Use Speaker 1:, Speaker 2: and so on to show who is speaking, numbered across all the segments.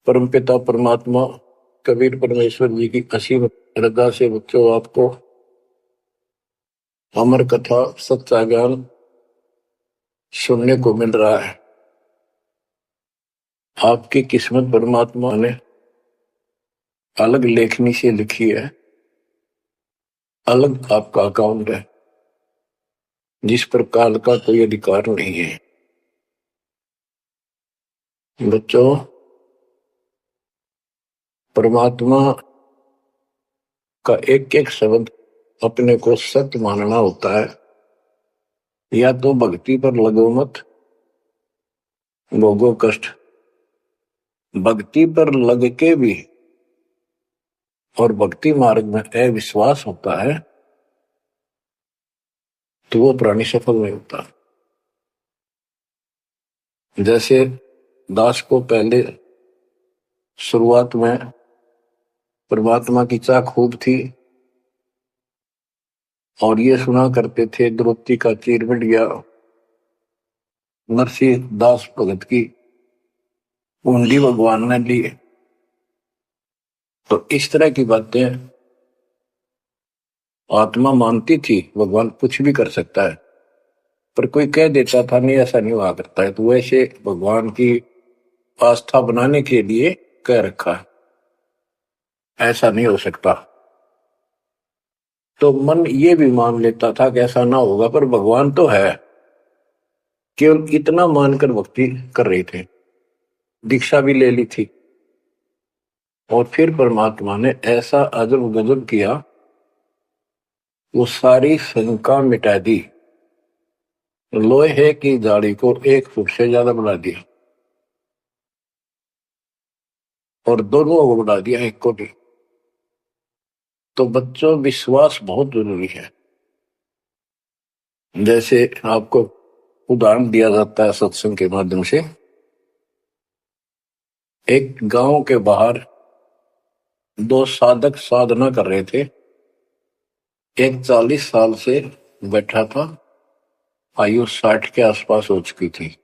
Speaker 1: परमपिता परमात्मा कबीर परमेश्वर जी की असीम श्रद्धा से बच्चों आपको अमर कथा सच्चा ज्ञान सुनने को मिल रहा है। आपकी किस्मत परमात्मा ने अलग लेखनी से लिखी है, अलग आपका अकाउंट है जिस पर काल का कोई अधिकार नहीं है। बच्चों, परमात्मा का एक एक शब्द अपने को सत्य मानना होता है। या तो भक्ति पर लगो मत, भोगो कष्ट। भक्ति पर लग के भी और भक्ति मार्ग में अविश्वास होता है तो वो प्राणी सफल नहीं होता। जैसे दास को पहले शुरुआत में परमात्मा की चाह खूब थी और ये सुना करते थे द्रौपदी का चीर मिट गया, नरसिंह दास भगत की कुंडली भगवान ने ली। तो इस तरह की बातें आत्मा मानती थी, भगवान कुछ भी कर सकता है, पर कोई कह देता था नहीं ऐसा नहीं हुआ करता है, तो वैसे भगवान की आस्था बनाने के लिए कह रखा है ऐसा नहीं हो सकता। तो मन ये भी मान लेता था कि ऐसा ना होगा, पर भगवान तो है। केवल इतना मानकर भक्ति कर रहे थे, दीक्षा भी ले ली थी और फिर परमात्मा ने ऐसा अजब गजब किया, वो सारी शंका मिटा दी। लोहे की जाड़ी को 1 फुट से ज्यादा बढ़ा दिया और दोनों को बढ़ा दिया, एक को भी। तो बच्चों, विश्वास बहुत जरूरी है। जैसे आपको उदाहरण दिया जाता है सत्संग के माध्यम से। एक गांव के बाहर 2 साधक साधना कर रहे थे। एक 40 साल से बैठा था, आयु 60 के आसपास हो चुकी थी।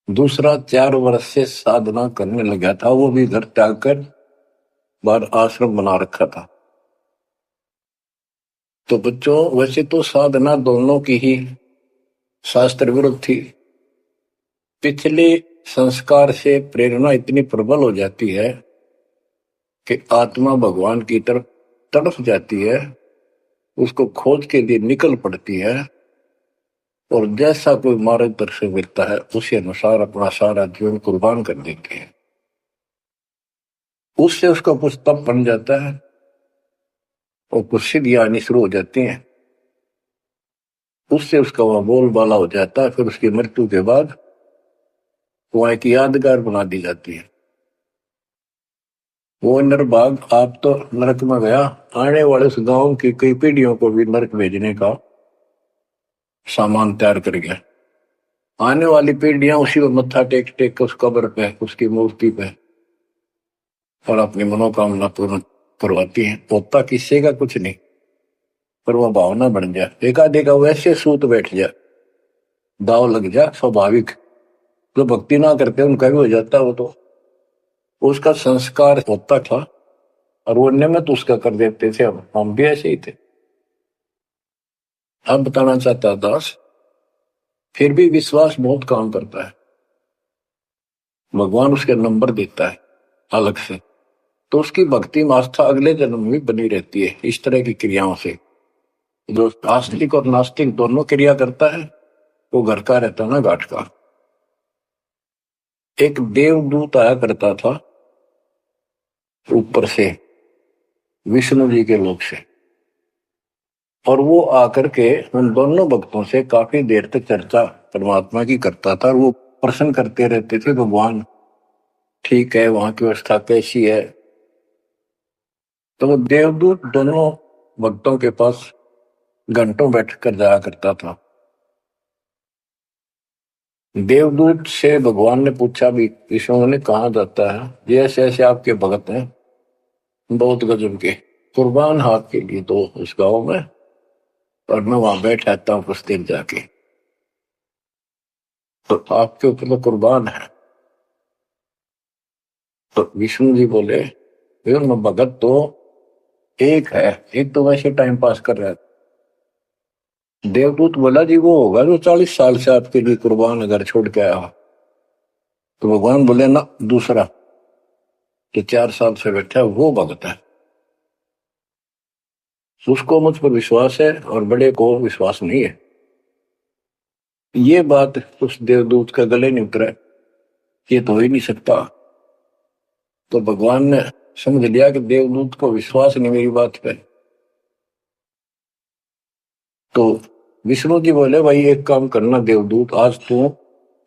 Speaker 1: दूसरा 4 वर्ष से साधना करने लगा था, वो भी घर त्याग कर बाहर आश्रम बना रखा था। तो बच्चों, वैसे तो साधना दोनों की ही शास्त्र विरुद्ध थी। पिछले संस्कार से प्रेरणा इतनी प्रबल हो जाती है कि आत्मा भगवान की तरफ तड़प जाती है, उसको खोज के लिए निकल पड़ती है और जैसा कोई मार्गदर्शन मिलता है उसी अनुसार अपना सारा जीवन कुर्बान कर देती है। उससे उसका कुछ तप बन जाता है और कुछ सिद्धियां आनी शुरू हो जाती हैं। उससे उसका वहां बोलबाला हो जाता है। फिर उसकी मृत्यु के बाद वहां एक यादगार बना दी जाती है। वो नरभाग आप तो नरक में गया, आने वाले उस गांव की कई पीढ़ियों को भी नरक भेजने का सामान तैयार कर गया। आने वाली पीढ़ियां उसी को मत्था टेक टेक के उस कब्र पे, उसकी मूर्ति पे और अपनी मनोकामना पूर्ण करवाती हैं। होता किसी का कुछ नहीं, पर वह भावना बन जाए, एकाधिका वैसे सूत बैठ जाए, दाव लग जाए। स्वाभाविक जो भक्ति ना करते उनका भी हो जाता है। वो तो उसका संस्कार होता था और वो नियमित उसका कर देते थे। हम भी ऐसे ही थे। अब बताना चाहता दास, फिर भी विश्वास बहुत काम करता है। भगवान उसके नंबर देता है अलग से, तो उसकी भक्ति में आस्था अगले जन्म में भी बनी रहती है। इस तरह की क्रियाओं से जो आस्तिक और नास्तिक दोनों क्रिया करता है, वो घर का रहता ना घाट का। एक देवदूत आया करता था ऊपर से, विष्णु जी के लोक से, और वो आकर के उन दोनों भक्तों से काफी देर तक चर्चा परमात्मा की करता था। और वो प्रश्न करते रहते थे, भगवान ठीक है, वहां की व्यवस्था कैसी है। तो वो देवदूत दोनों भक्तों के पास घंटों बैठ कर जाया करता था। देवदूत से भगवान ने पूछा भी, विष्णु ने कहा जाता है ये ऐसे ऐसे आपके भगत हैं, बहुत गजब के, कुर्बान हाथ के लिए तो उस गांव में, और मैं वहां बैठ रहता हूँ कुछ देर जाके, तो आपके ऊपर तो कुर्बान है। तो विष्णु जी बोले फिर मैं भगत तो एक है, एक तो वैसे टाइम पास कर रहा है। देवदूत बोला जी वो होगा जो 40 साल से आपके लिए कुर्बान घर छोड़ के आया। तो भगवान बोले ना, दूसरा जो 4 साल से बैठा है वो भगत है, उसको मुझ पर विश्वास है और बड़े को विश्वास नहीं है। ये बात उस देवदूत का गले नहीं उतरा, ये तो हो ही नहीं सकता। तो भगवान ने समझ लिया कि देवदूत को विश्वास नहीं मेरी बात पे। तो विष्णु जी बोले भाई एक काम करना देवदूत, आज तू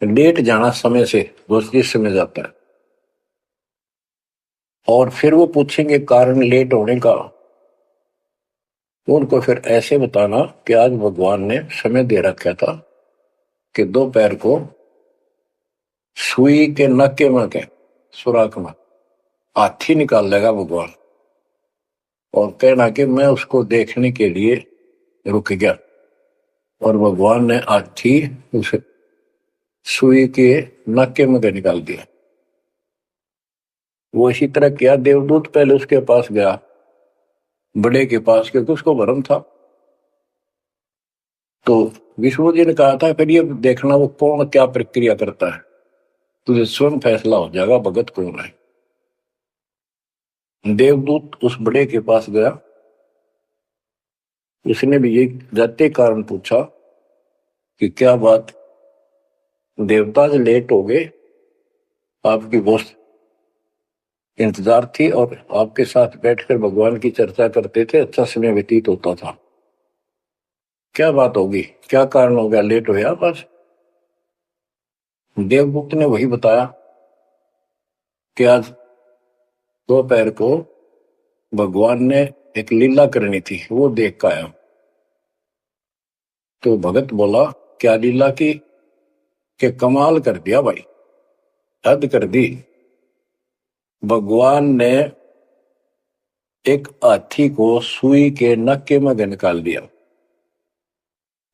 Speaker 1: लेट जाना समय से, बस जिस समय जाता है, और फिर वो पूछेंगे कारण लेट होने का, तो उनको फिर ऐसे बताना कि आज भगवान ने समय दे रखा था कि दोपहर को सुई के नक्के में के सुराख में हाथी निकाल लेगा भगवान, और कहना कि मैं उसको देखने के लिए रुक गया, और भगवान ने हाथी उस सुई के नक्के में के निकाल दिया। वो इसी तरह किया। देवदूत पहले उसके पास गया, बड़े के पास, क्योंकि उसको भरम था। तो विष्णु जी ने कहा था फिर ये देखना वो कौन क्या प्रक्रिया करता है, तुझे स्वयं फैसला हो जाएगा भगत कौन है। देवदूत उस बड़े के पास गया, उसने भी ये जाते कारण पूछा कि क्या बात, देवता से लेट हो गए, आपकी बहुत इंतजार थी और आपके साथ बैठकर भगवान की चर्चा करते थे, अच्छा समय व्यतीत होता था, क्या बात होगी, क्या कारण हो गया, लेट हो आप आज। देवदूत ने वही बताया कि आज दोपहर को भगवान ने एक लीला करनी थी, वो देख कर आया। तो भगत बोला क्या लीला की, कि कमाल कर दिया भाई, हद कर दी। भगवान ने एक हाथी को सुई के नक्के में निकाल दिया,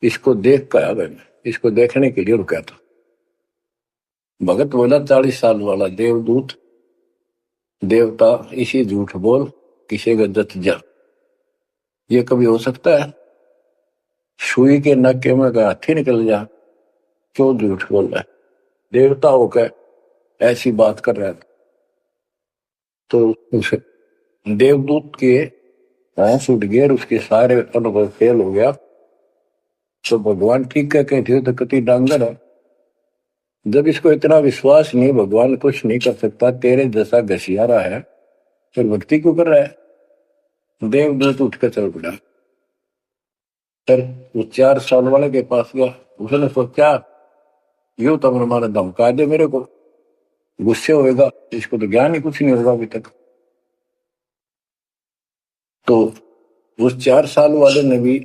Speaker 1: इसको देख कर आया मैंने, इसको देखने के लिए रुका था। भगत बोला 40 साल वाला देवदूत देवता इसी झूठ बोल किसी का जत जा, ये कभी हो सकता है, सुई के नक्के में का हाथी निकल जा, क्यों झूठ बोल रहा है, देवता होकर ऐसी बात कर रहा है। तो उस देवदूत के होश उठ गए, उसके सारे अनुभव फेल हो गया। तो भगवान ठीक है कहते तो कति डांगर है, जब इसको इतना विश्वास नहीं भगवान कुछ नहीं कर सकता, तेरे जैसा घसियारा है, फिर भक्ति क्यों कर रहा है। देवदूत उठकर चल पड़ा, फिर वो 4 साल वाले के पास गया। उसने सोचा यू तो हमारा धमका दे मेरे को, गुस्से होएगा, इसको तो ज्ञान ही कुछ नहीं होगा अभी तक। तो उस 4 साल वाले ने भी,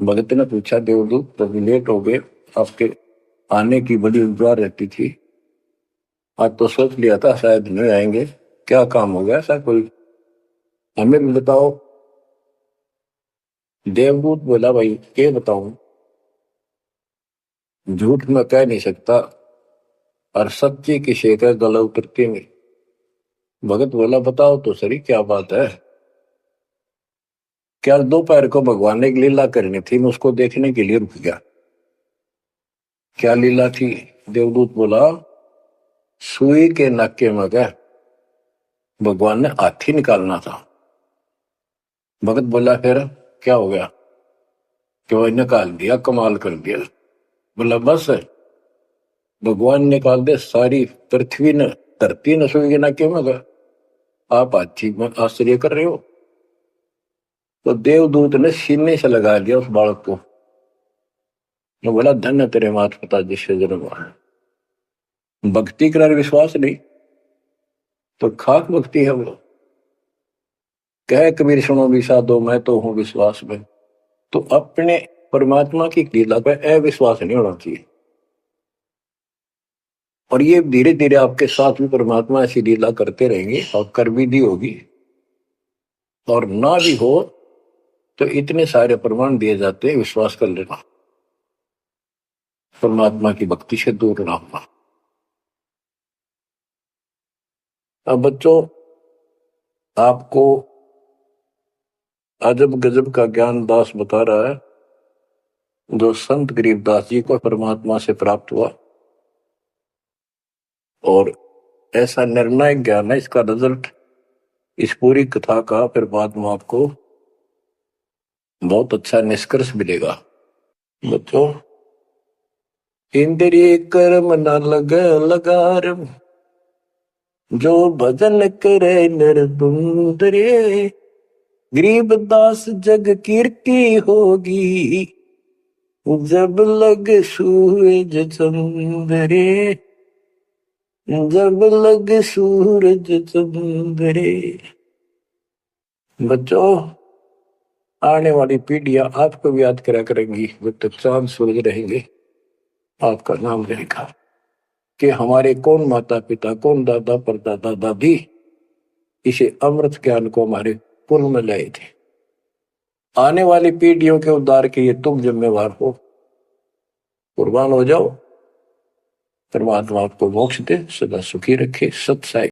Speaker 1: भगत ने पूछा देवदूत तो लेट हो गए, आपके आने की बड़ी इंतजार रहती थी, आज तो सोच लिया था शायद नहीं आएंगे, क्या काम हो गया ऐसा कोई, हमें भी बताओ। देवदूत बोला भाई क्या बताऊं, झूठ में कह नहीं सकता और सच्ची की शेखर गला उतरती नहीं। भगत बोला बताओ तो सही क्या बात है। क्या दोपहर को भगवान ने एक लीला करनी थी, मैं उसको देखने के लिए रुक गया। क्या लीला थी। देवदूत बोला सुई के नक्के में क्या भगवान ने हाथी निकालना था। भगत बोला फिर क्या हो गया, कि वो निकाल दिया, कमाल कर दिया। बोला बस भगवान निकाल दे सारी पृथ्वी ने, धरती ने सुई के नक्के में गया, आप हाथी में आश्चर्य कर रहे हो। तो देवदूत ने सीने से लगा दिया उस बालक को, तो बोला धन्य तेरे माता पिता जिससे जन्म हुआ है। भक्ति कर विश्वास नहीं तो खाक भक्ति है वो। कह कबीर सुनो भी साधो मैं तो हूं विश्वास में। तो अपने परमात्मा की लीला पर अविश्वास नहीं होना चाहिए, और ये धीरे धीरे आपके साथ भी परमात्मा ऐसी लीला करते रहेंगे और कर भी दी होगी, और ना भी हो तो इतने सारे प्रमाण दिए जाते हैं, विश्वास कर लेना, परमात्मा की भक्ति से दूर ना होना। अब बच्चों, आपको अजब गजब का ज्ञान दास बता रहा है, जो संत गरीबदास जी को परमात्मा से प्राप्त हुआ। और ऐसा निर्णायक ज्ञान है, इसका रिजल्ट इस पूरी कथा का फिर बाद में आपको बहुत अच्छा निष्कर्ष मिलेगा। बच्चों, इंद्रिय कर्म न लग लगार, जो भजन करे निर्दुंदरे, गरीबदास जग कीर्ति होगी, जब लग सूरज चंद्रे, जब लग सूरज चंद्रे। बच्चों, आने वाली पीढ़ियां आपको भी याद करा करेंगी, जब तक चांद सूरज रहेंगे आपका नाम रहेगा कि हमारे कौन माता पिता, कौन दादा परदादा दादी इसे अमृत ज्ञान को हमारे कुल में लाए थे। आने वाली पीढ़ियों के उद्धार के लिए तुम जिम्मेवार हो, कुर्बान हो जाओ। परमात्मा आपको मोक्ष दे, सदा सुखी रखे। सत साई।